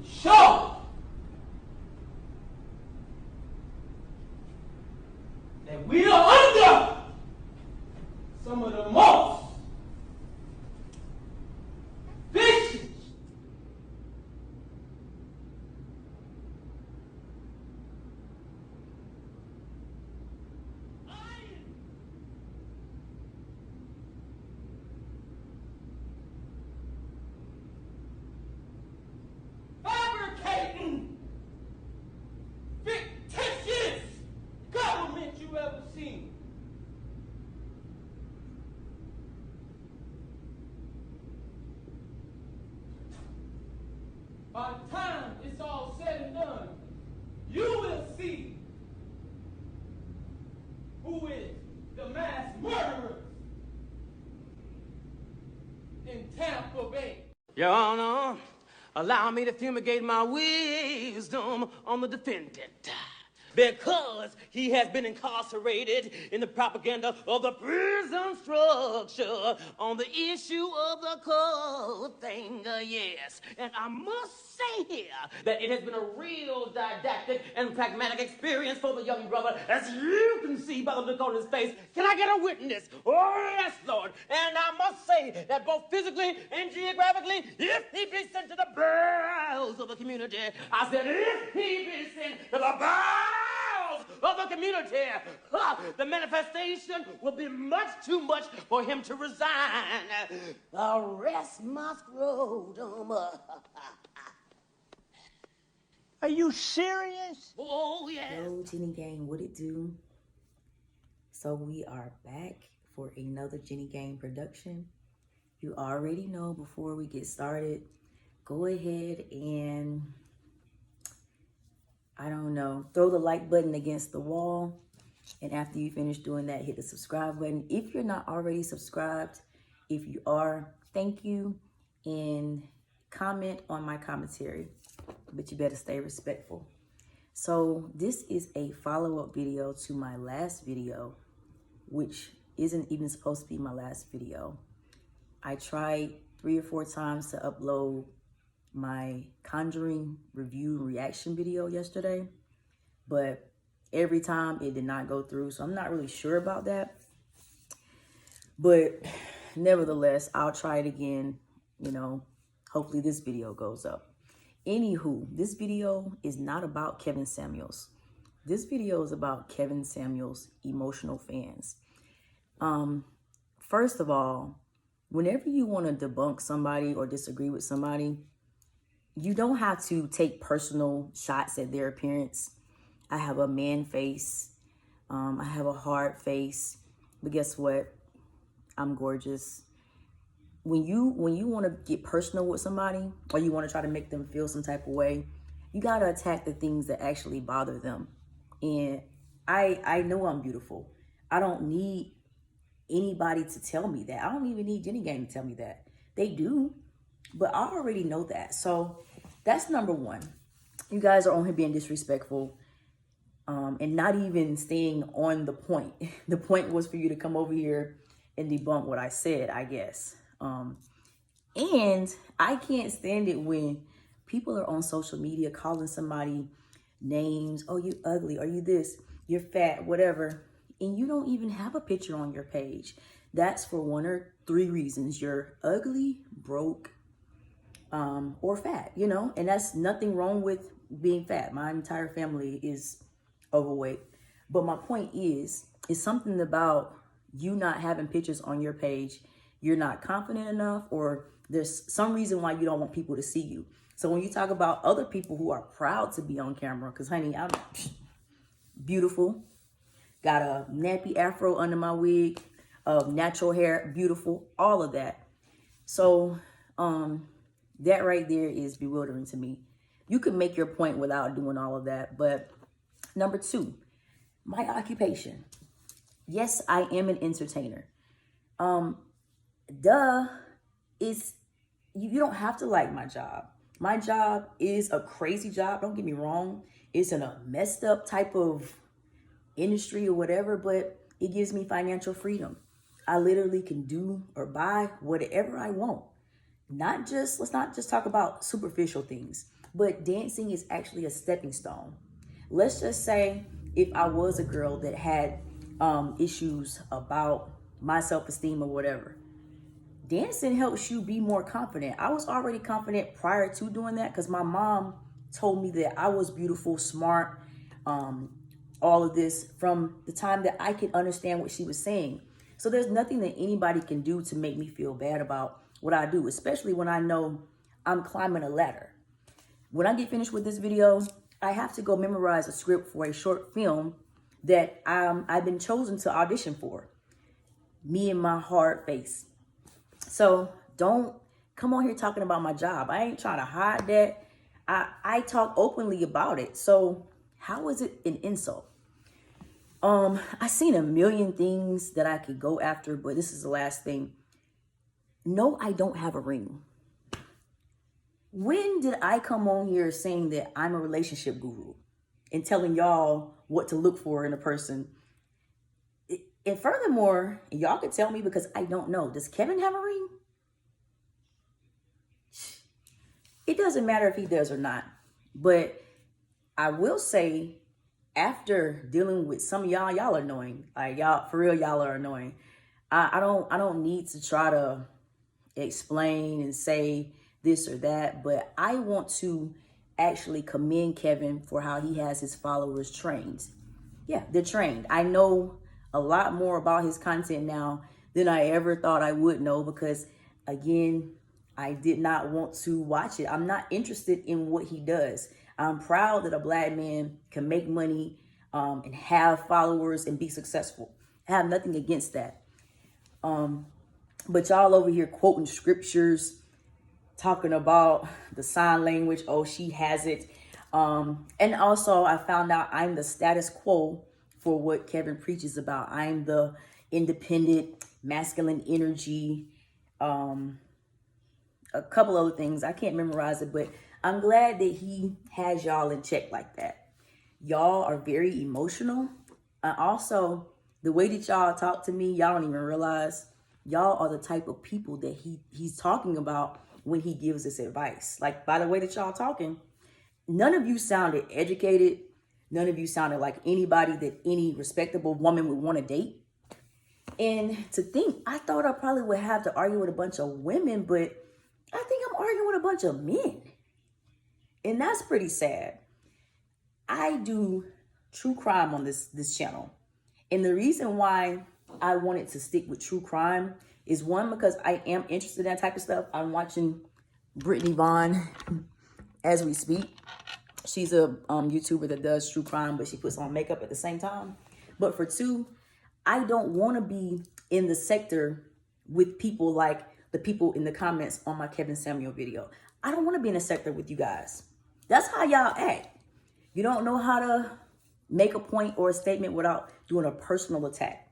show that we are under some of the most vicious, fabricating, fictitious government you ever seen. By the time it's all said and done, you will see who is the mass murderer in Tampa Bay. Your Honor, allow me to fumigate my wisdom on the defendant. Because he has been incarcerated in the propaganda of the prison structure on the issue of the cold thing, yes. And I must say here that it has been a real didactic and pragmatic experience for the young brother, as you can see by the look on his face. Can I get a witness? Oh, yes, Lord. And I must say that both physically and geographically, if he be sent to the bowels of the community, I said, if he be sent to the bowels of the community, the manifestation will be much too much for him to resign. Arrest my scrotum. Are you serious? Oh, yes. Yo, JennyGang, what it do? So we are back for another JennyGang production. You already know, before we get started, go ahead and, I don't know, throw the like button against the wall. And after you finish doing that, hit the subscribe button. If you're not already subscribed, if you are, thank you. And comment on my commentary, but you better stay respectful. So this is a follow-up video to my last video, which isn't even supposed to be my last video. I tried 3 or 4 times to upload my Conjuring review reaction video yesterday, but every time it did not go through, so I'm not really sure about that. But nevertheless, I'll try it again. You know, hopefully this video goes up. Anywho, this video is not about Kevin Samuels. This video is about Kevin Samuels' emotional fans. First of all, whenever you want to debunk somebody or disagree with somebody, you don't have to take personal shots at their appearance. I have a man face. I have a hard face. But guess what? I'm gorgeous. When you want to get personal with somebody, or you want to try to make them feel some type of way, you got to attack the things that actually bother them. And I know I'm beautiful. I don't need anybody to tell me that. I don't even need JennyGang to tell me that. They do, but I already know that. So that's number one. You guys are on here being disrespectful, and not even staying on the point. The point was for you to come over here and debunk what I said, I guess. And I can't stand it when people are on social media calling somebody names. Oh, you ugly. Are you this? You're fat, whatever. And you don't even have a picture on your page. That's for 1 or 3 reasons. You're ugly, broke, or fat, you know, and that's nothing wrong with being fat. My entire family is overweight. But my point is, it's something about you not having pictures on your page. You're not confident enough, or there's some reason why you don't want people to see you. So when you talk about other people who are proud to be on camera, because honey, I'm beautiful, got a nappy afro under my wig, natural hair, beautiful, all of that. So that right there is bewildering to me. You can make your point without doing all of that. But number 2, my occupation. Yes, I am an entertainer. You don't have to like my job. My job is a crazy job. Don't get me wrong. It's in a messed up type of industry or whatever, but it gives me financial freedom. I literally can do or buy whatever I want. let's not just talk about superficial things, but dancing is actually a stepping stone. Let's just say if I was a girl that had issues about my self-esteem or whatever, dancing helps you be more confident. I was already confident prior to doing that because my mom told me that I was beautiful, smart, all of this from the time that I could understand what she was saying. So there's nothing that anybody can do to make me feel bad about what I do, especially when I know I'm climbing a ladder. When I get finished with this video, I have to go memorize a script for a short film that I've been chosen to audition for. Me and my hard face. So don't come on here talking about my job. I ain't trying to hide that. I talk openly about it. So how is it an insult? I seen a million things that I could go after, but this is the last thing. No, I don't have a ring. When did I come on here saying that I'm a relationship guru and telling y'all what to look for in a person? And furthermore, y'all could tell me because I don't know. Does Kevin have a ring? It doesn't matter if he does or not. But I will say, after dealing with some of y'all are annoying. Like y'all, for real, y'all are annoying. I don't need to try to explain and say this or that, but I want to actually commend Kevin for how he has his followers trained. Yeah, they're trained. I know a lot more about his content now than I ever thought I would know because, again, I did not want to watch it. I'm not interested in what he does. I'm proud that a black man can make money and have followers and be successful. I have nothing against that. But y'all over here quoting scriptures, talking about the sign language. Oh, she has it. And also I found out I'm the status quo for what Kevin preaches about. I'm the independent, masculine energy. A couple other things. I can't memorize it, but I'm glad that he has y'all in check like that. Y'all are very emotional. And also, the way that y'all talk to me, y'all don't even realize y'all are the type of people that he's talking about when he gives this advice. Like, by the way that y'all talking, none of you sounded educated. None of you sounded like anybody that any respectable woman would want to date. And to think, I thought I probably would have to argue with a bunch of women, but I think I'm arguing with a bunch of men. And that's pretty sad. I do true crime on this channel. And the reason why I wanted to stick with true crime is one, because I am interested in that type of stuff. I'm watching Brittany Vaughn as we speak. She's a YouTuber that does true crime, but she puts on makeup at the same time. But for two, I don't want to be in the sector with people like the people in the comments on my Kevin Samuel video. I don't want to be in a sector with you guys. That's how y'all act. You don't know how to make a point or a statement without doing a personal attack.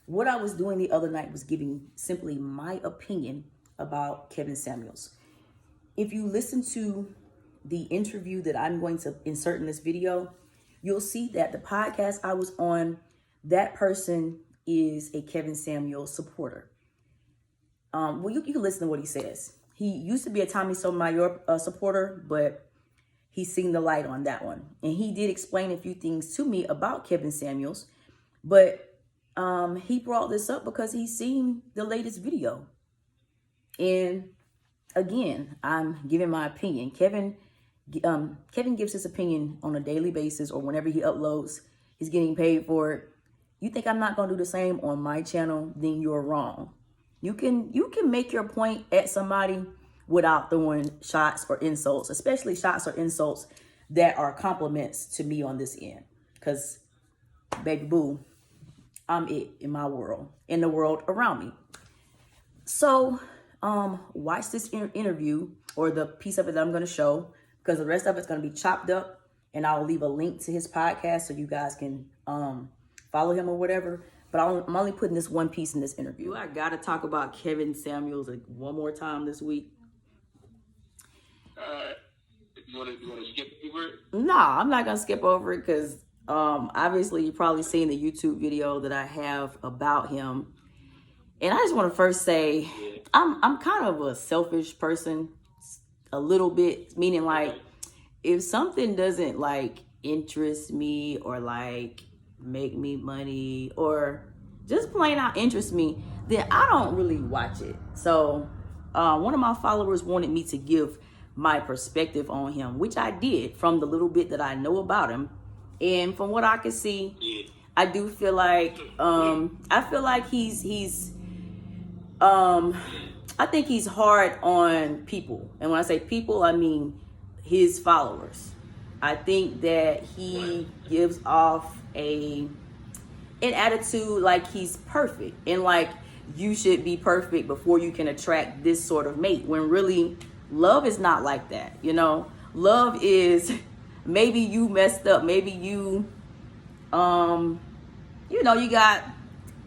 What I was doing the other night was giving simply my opinion about Kevin Samuels. If you listen to the interview that I'm going to insert in this video, you'll see that the podcast I was on, that person is a Kevin Samuels supporter. Well, you can listen to what he says. He used to be a Tommy Sotomayor supporter, but he's seen the light on that one. And he did explain a few things to me about Kevin Samuels, but he brought this up because he's seen the latest video. And again, I'm giving my opinion. Kevin gives his opinion on a daily basis, or whenever he uploads, he's getting paid for it. You think I'm not going to do the same on my channel? Then you're wrong. You can make your point at somebody without throwing shots or insults, especially shots or insults that are compliments to me on this end. Because, baby boo, I'm it in my world, in the world around me. So, watch this interview, or the piece of it that I'm going to show, because the rest of it's going to be chopped up, and I'll leave a link to his podcast so you guys can follow him or whatever. But I'm only putting this one piece in this interview. I got to talk about Kevin Samuels like one more time this week. You want to skip over it? Nah, I'm not going to skip over it because obviously you've probably seen the YouTube video that I have about him. And I just want to first say, I'm kind of a selfish person, a little bit, meaning like if something doesn't like interest me or like make me money or just plain out interest me, then I don't really watch it. So one of my followers wanted me to give my perspective on him, which I did from the little bit that I know about him. And from what I could see, I do feel like he's I think he's hard on people. And when I say people, I mean his followers. I think that he gives off an attitude like he's perfect and like you should be perfect before you can attract this sort of mate, when really love is not like that. You know, love is maybe you messed up, maybe you you know, you got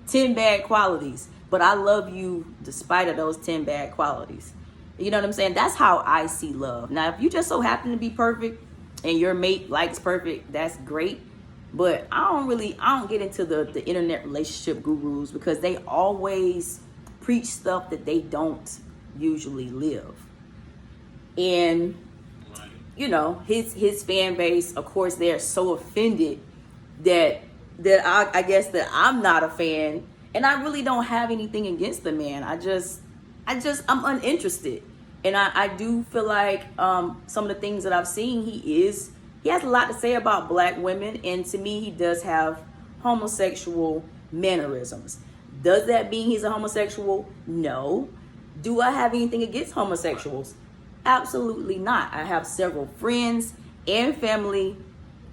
10 bad qualities, but I love you despite of those 10 bad qualities. You know what I'm saying? That's how I see love. Now, if you just so happen to be perfect and your mate likes perfect, that's great. But I don't get into the internet relationship gurus, because they always preach stuff that they don't usually live. And, you know, his fan base, of course, they're so offended that I guess that I'm not a fan, and I really don't have anything against the man. I'm uninterested. And I do feel like some of the things that I've seen, he has a lot to say about black women, and to me he does have homosexual mannerisms. Does that mean he's a homosexual? No. Do I have anything against homosexuals? Absolutely not. I have several friends and family,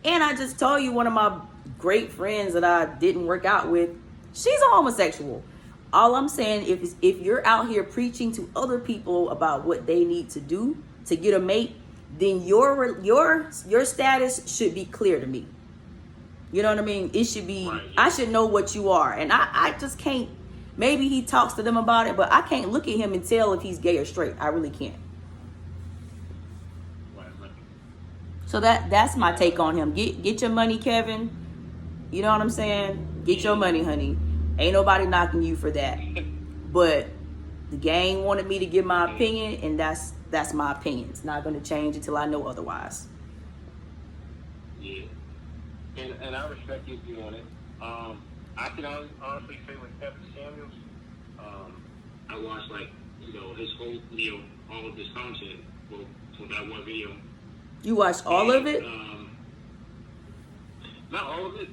and I just told you one of my great friends that I didn't work out with, she's a homosexual. All I'm saying, if you're out here preaching to other people about what they need to do to get a mate, then your status should be clear to me. You know what I mean? It should be, I should know what you are. And I just can't, maybe he talks to them about it, but I can't look at him and tell if he's gay or straight. I really can't. So that's my take on him. Get your money, Kevin. You know what I'm saying? Get your money, honey. Ain't nobody knocking you for that. But the gang wanted me to give my opinion, and that's my opinion. It's not going to change until I know otherwise. Yeah. And I respect your view on it. I can honestly say with Kevin Samuels, I watched, like, you know, his whole video, all of his content, well, from that one video. You watched all of it? Not all of it.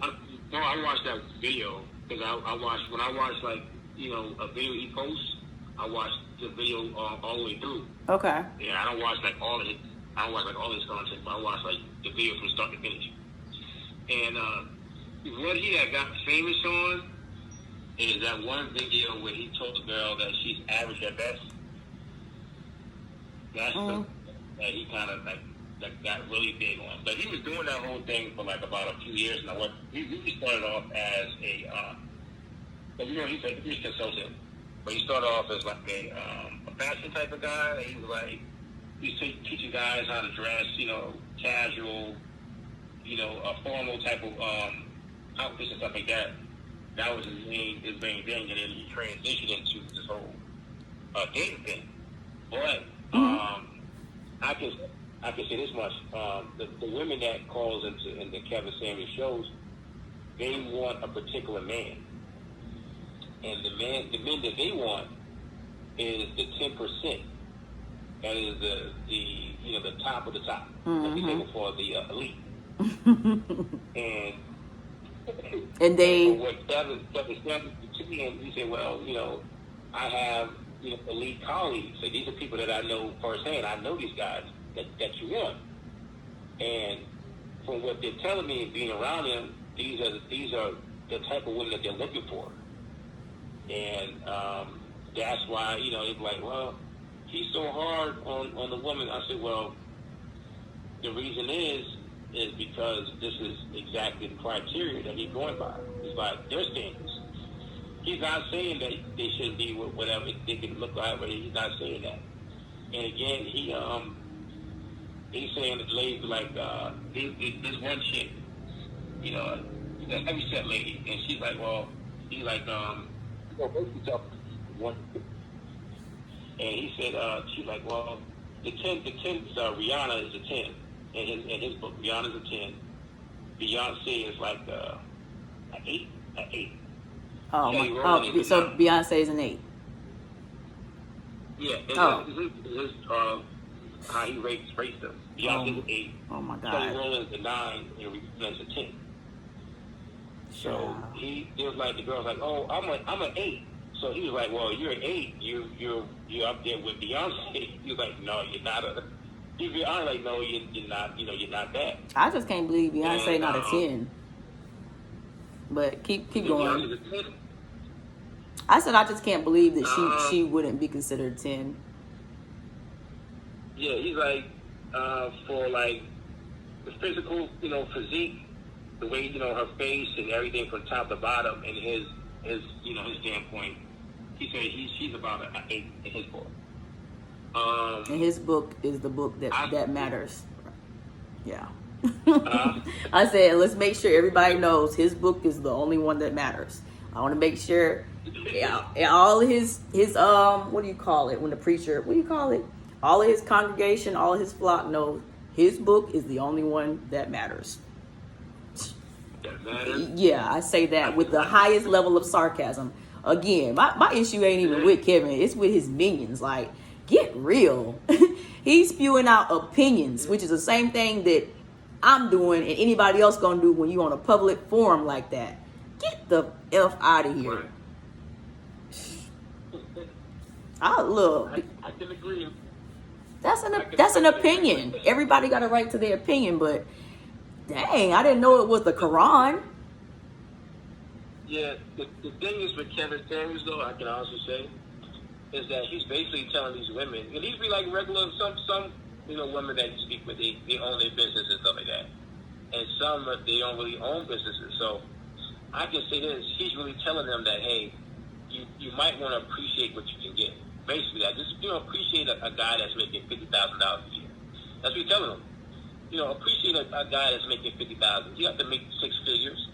I watched that video because I watch like, you know, a video he posts, I watch the video all the way through. Okay. Yeah, I don't watch like all of it. I don't watch like all his content, but I watch like the video from start to finish. And what he had got famous on is that one video where he told the girl that she's average at best. That's the that he kind of like got really big on. But he was doing that whole thing for like about a few years now. He started off as a, but you know, he's a consultant. But he started off as like a fashion type of guy. He was like, he's teaching guys how to dress, you know, casual, you know, a formal type of outfits and stuff like that. That was his main thing, and then he transitioned into this whole dating thing. But I can say this much: the women that calls into Kevin Samuels shows, they want a particular man, and the men that they want is the 10%. That is the top of the top. That they go for the elite. And they. What Kevin Samuels to me, and he said, well, you know, I have, you know, elite colleagues. So these are people that I know firsthand. I know these guys that you want. And from what they're telling me and being around them, these are the type of women that they're looking for. And that's why, you know, they're like, well, he's so hard on the woman. I said, well, the reason is because this is exactly the criteria that he's going by. It's like their standards. He's not saying that they shouldn't be whatever they can look like, but he's not saying that. And again, he's saying that the ladies like this one chick, you know, a heavy set lady, and she's like, well, he's like, one. And he said, she's like, well, the 10, Rihanna is a 10. In his book, Rihanna's a 10. Beyonce is like an 8. An 8. So Beyonce is an 8. Yeah. His how he rates them. Beyonce's an 8. Oh my God. Kelly Rowland's a 9 and represents a 10. So he was like, the girl's like, oh, I'm an 8. So he was like, well, you're an 8. You're up there with Beyonce. He was like, no, you're not a. I'm like, no, you're not. You know, you're not that. I just can't believe Beyonce not a 10. But keep going. Beyonce's a 10. I said I just can't believe that she wouldn't be considered 10. Yeah, he's like, for like the physical, physique, the way, her face and everything from top to bottom, and his standpoint, he said she's about an 8 in his book. And his book is the book that matters. Yeah. Uh-huh. I said, let's make sure everybody knows his book is the only one that matters. I want to make sure all his what do you call it when the preacher, what do you call it? All of his congregation, all of his flock knows his book is the only one that matters. Yeah, I say that with the highest level of sarcasm. Again, my issue ain't even with Kevin. It's with his minions. Like, get real. He's spewing out opinions, which is the same thing that I'm doing and anybody else gonna do when you on a public forum like that. Get the F out of here. Look. I can agree. That's an opinion. Everybody got a right to their opinion, but dang, I didn't know it was the Quran. Yeah, the thing is with Kevin Samuels, though, I can also say, is that he's basically telling these women, and these be like regular, some women that you speak with, they own their businesses and stuff like that. And some, they don't really own businesses. So I can say this, he's really telling them that, hey, you might want to appreciate what you can get. Basically, that just, appreciate a guy that's making $50,000 a year. That's what he's telling them. Appreciate a guy that's making $50,000. You have to make 6 figures.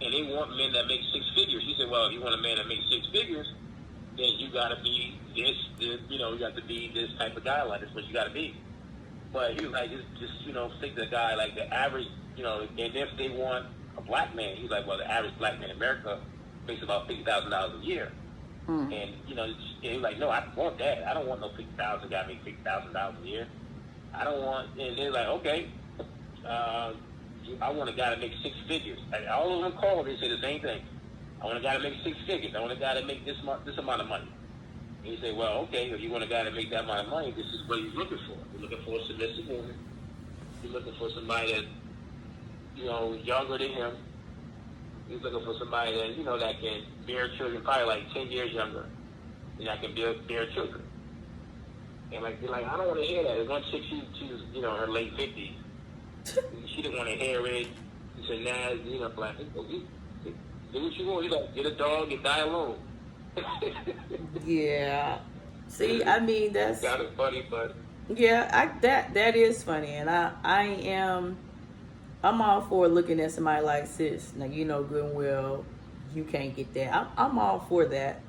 And they want men that make 6 figures. He said, well, if you want a man that makes 6 figures, then you got to be this, you got to be this type of guy. Like, that's what you got to be. But he was like, just think the guy, like the average, and if they want a black man, he's like, well, the average black man in America makes about $50,000 a year. And, he was like, no, I don't want that. I don't want no $50,000 guy make $50,000 a year. I don't want, and they're like, okay, I want a guy to make 6 figures. And all of them called, they say the same thing. I want a guy to make 6 figures. I want a guy to make this amount of money. And you say, well, okay, if you want a guy to make that amount of money, this is what he's looking for. He's looking for a submissive woman. He's looking for somebody that, younger than him. He's looking for somebody that, that can bear children, probably like 10 years younger, and that can bear children. And like, they're like, I don't want to hear that. There's one chick, she was, her late 50s. She didn't want to hear it. She said, nah, like, do what you want. You like, get a dog and die alone. Yeah. See, I mean, that's kind of funny, but yeah, that is funny, and I'm all for looking at somebody like sis. Now you know good and well you can't get that. I'm all for that,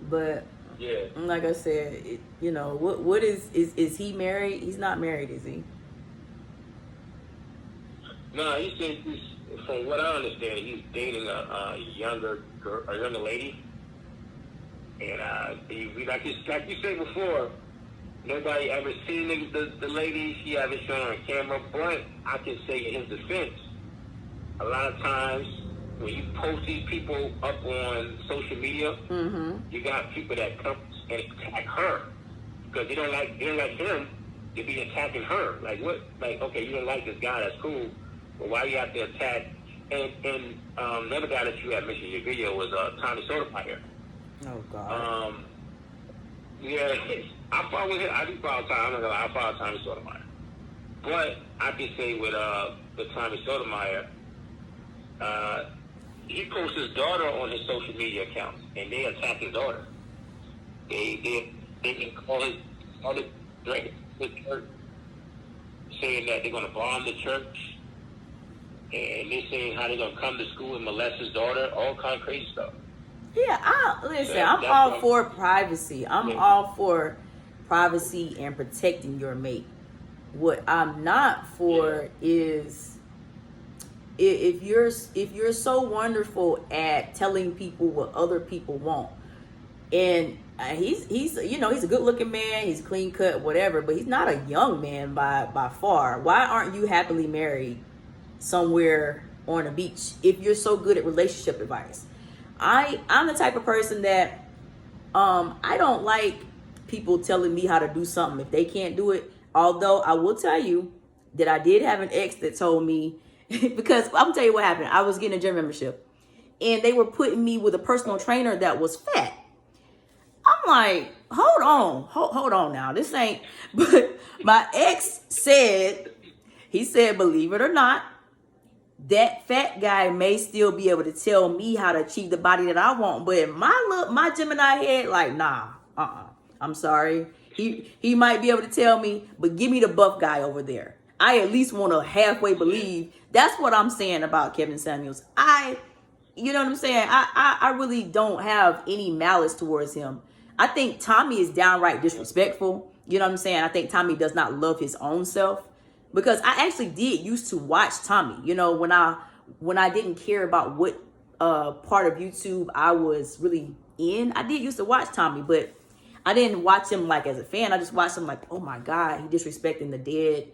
but yeah, like I said, what is he married? He's not married, is he? No, he said from what I understand, he's dating a younger girl, a younger lady, and like you said before, nobody ever seen the lady. She haven't shown on camera, but I can say in his defense, a lot of times when you post these people up on social media, you got people that come and attack her because they don't like him. They be attacking her. Like what? Like, okay, you don't like this guy, that's cool, but why you have to attack? And another guy that you had mentioned in your video was Tommy Sotomayor. Oh God. Yeah, I follow him. I do follow Tommy. I'm not gonna lie, I follow Tommy Sotomayor. But I can say with Tommy Sotomayor, he posts his daughter on his social media accounts, and they attack his daughter. They can call his church, saying that they're gonna bomb the church, and they're saying how they're gonna come to school and molest his daughter, all kind of crazy stuff. Yeah, listen, I'm all for privacy. I'm all for privacy and protecting your mate. What I'm not for is if you're so wonderful at telling people what other people want, and he's you know, he's a good looking man, he's clean cut, whatever, but he's not a young man by far. Why aren't you happily married somewhere on a beach if you're so good at relationship advice? I'm the type of person that I don't like people telling me how to do something if they can't do it. Although I will tell you that I did have an ex that told me because I'm gonna tell you what happened. I was getting a gym membership and they were putting me with a personal trainer that was fat. I'm like, hold on now. This ain't, but my ex said, he said, believe it or not, that fat guy may still be able to tell me how to achieve the body that I want. But in my Gemini head, like, nah, I'm sorry. He might be able to tell me, but give me the buff guy over there. I at least want to halfway believe. That's what I'm saying about Kevin Samuels. You know what I'm saying? I really don't have any malice towards him. I think Tommy is downright disrespectful. You know what I'm saying? I think Tommy does not love his own self. Because I actually did used to watch Tommy, you know, when I didn't care about what part of YouTube I was really in. I did used to watch Tommy, but I didn't watch him like as a fan. I just watched him like, oh my God, he disrespecting the dead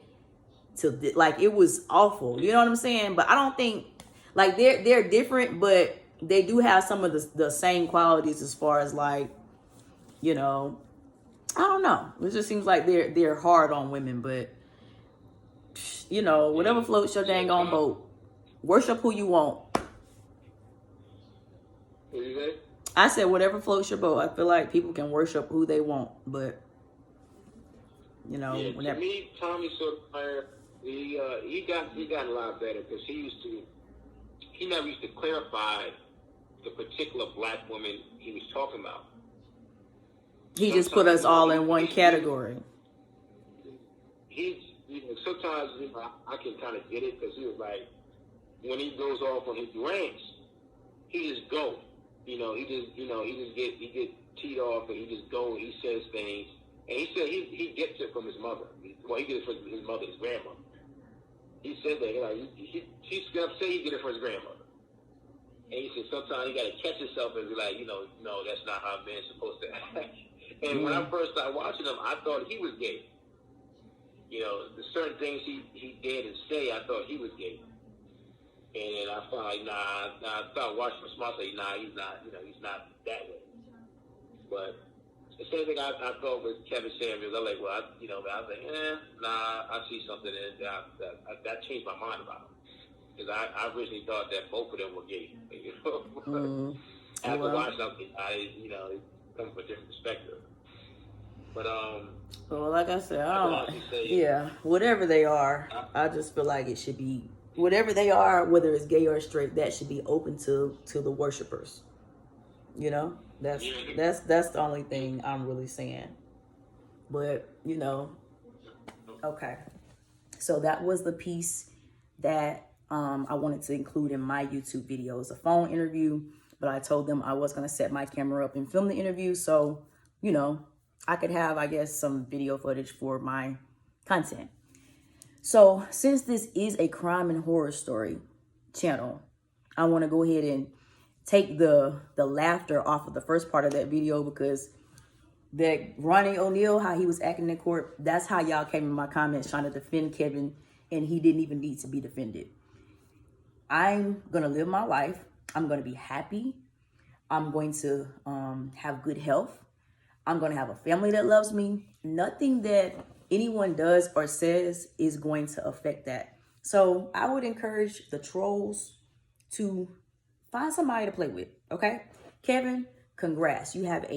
like it was awful. You know what I'm saying? But I don't think like they're different, but they do have some of the same qualities as far as like, you know, I don't know. It just seems like they're hard on women, but you know, whatever floats your dang on boat. Worship who you want. What you say? I said whatever floats your boat. I feel like people can worship who they want, but you know, yeah, whenever. To me, Tommy Sotomayor, he got a lot better because he never used to clarify the particular black woman he was talking about. He just put us all in one category. Sometimes I can kind of get it because he was like, when he goes off on his rants, he just go. He get teed off and he just go and he says things. And he said he gets it from his mother. Well, he gets it from his mother, his grandmother. He said that she's gonna say he get it from his grandmother. And he said sometimes you gotta catch yourself and be like, no, that's not how a man's supposed to act. And when I first started watching him, I thought he was gay. You know, the certain things he did and say, I thought he was gay. And then I found like, I started watching him smart, say, he's not, he's not that way. But the same thing I thought with Kevin Samuels. I was like, well, I was like, I see something in it that changed my mind about him. Because I originally thought that both of them were gay. You know? After watching something, it comes from a different perspective. But well, like I said, whatever they are, I just feel like it should be whatever they are, whether it's gay or straight, that should be open to the worshipers. You know, that's the only thing I'm really saying. But okay. So that was the piece that I wanted to include in my YouTube video. It was a phone interview, but I told them I was gonna set my camera up and film the interview, so I could have, I guess, some video footage for my content. So since this is a crime and horror story channel, I want to go ahead and take the laughter off of the first part of that video, because that Ronnie O'Neal, how he was acting in court, that's how y'all came in my comments trying to defend Kevin, and he didn't even need to be defended. I'm going to live my life. I'm going to be happy. I'm going to have good health. I'm going to have a family that loves me. Nothing that anyone does or says is going to affect that. So I would encourage the trolls to find somebody to play with, okay? Kevin, congrats. You have as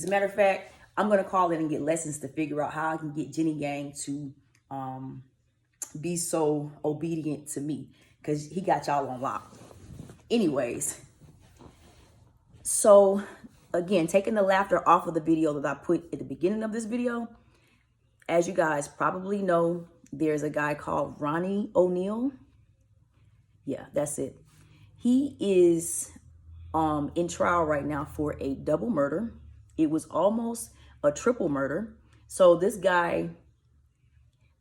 a matter of fact, I'm going to call in and get lessons to figure out how I can get JennyGang to be so obedient to me, because he got y'all on lock. Anyways, so again, taking the laughter off of the video that I put at the beginning of this video, as you guys probably know, there's a guy called Ronnie O'Neal. Yeah, that's it. He is in trial right now for a double murder. It was almost a triple murder. So this guy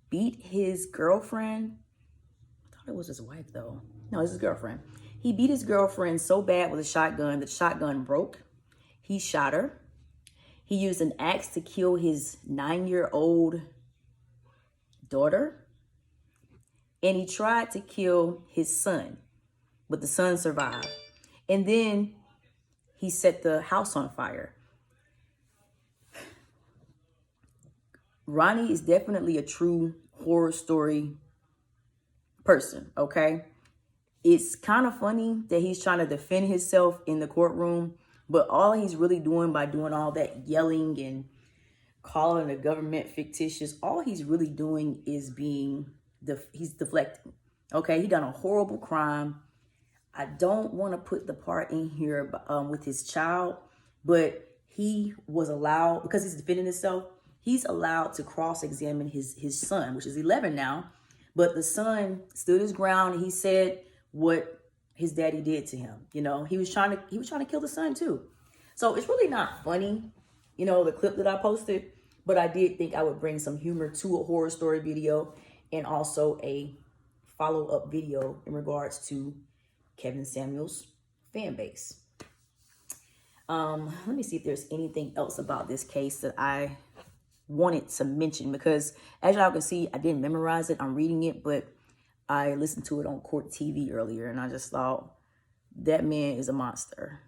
beat his girlfriend. I thought it was his wife though. No, it's his girlfriend. He beat his girlfriend so bad with a shotgun that the shotgun broke. He shot her. He used an axe to kill his 9-year-old daughter. And he tried to kill his son, but the son survived. And then he set the house on fire. Ronnie is definitely a true horror story person, okay? It's kind of funny that he's trying to defend himself in the courtroom, but all he's really doing by doing all that yelling and calling the government fictitious, all he's really doing is he's deflecting, okay? He done a horrible crime. I don't want to put the part in here with his child, but he was allowed, because he's defending himself, he's allowed to cross-examine his son, which is 11 now. But the son stood his ground and he said what his daddy did to him. You know, he was trying to kill the son too. So it's really not funny, you know, the clip that I posted, but I did think I would bring some humor to a horror story video and also a follow-up video in regards to Kevin Samuels' fan base. Let me see if there's anything else about this case that I wanted to mention, because as y'all can see, I didn't memorize it. I'm reading it, but I listened to it on Court TV earlier, and I just thought that man is a monster.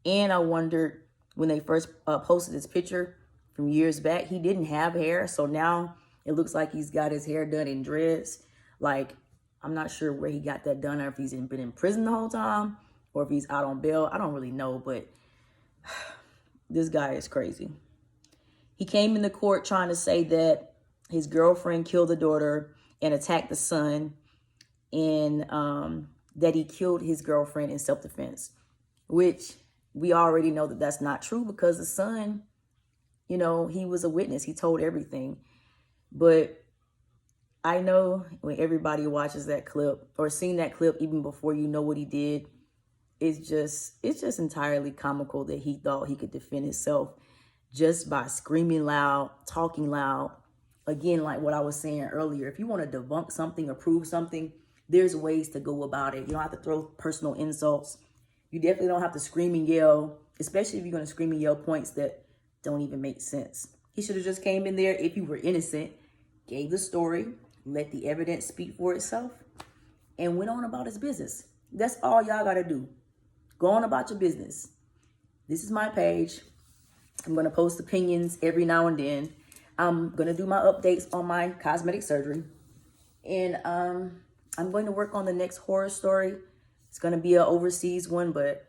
And I wondered when they first posted this picture from years back, he didn't have hair, so now it looks like he's got his hair done in dreads. Like, I'm not sure where he got that done, or if he's been in prison the whole time, or if he's out on bail. I don't really know, but this guy is crazy. He came into court trying to say that his girlfriend killed the daughter and attacked the son, and that he killed his girlfriend in self-defense, which we already know that that's not true, because the son, you know, he was a witness. He told everything. But I know when everybody watches that clip or seen that clip even before you know what he did, it's just entirely comical that he thought he could defend himself just by screaming loud, talking loud. Again, like what I was saying earlier, if you want to debunk something or prove something, there's ways to go about it. You don't have to throw personal insults. You definitely don't have to scream and yell, especially if you're going to scream and yell points that don't even make sense. He should have just came in there, if you were innocent, gave the story, let the evidence speak for itself, and went on about his business. That's all y'all got to do. Go on about your business. This is my page. I'm going to post opinions every now and then. I'm going to do my updates on my cosmetic surgery. And I'm going to work on the next horror story. It's going to be an overseas one, but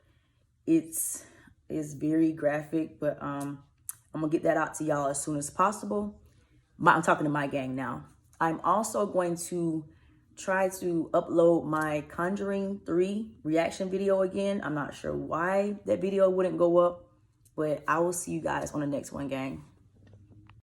it's very graphic. But I'm going to get that out to y'all as soon as possible. I'm talking to my gang now. I'm also going to try to upload my Conjuring 3 reaction video again. I'm not sure why that video wouldn't go up, but I will see you guys on the next one, gang.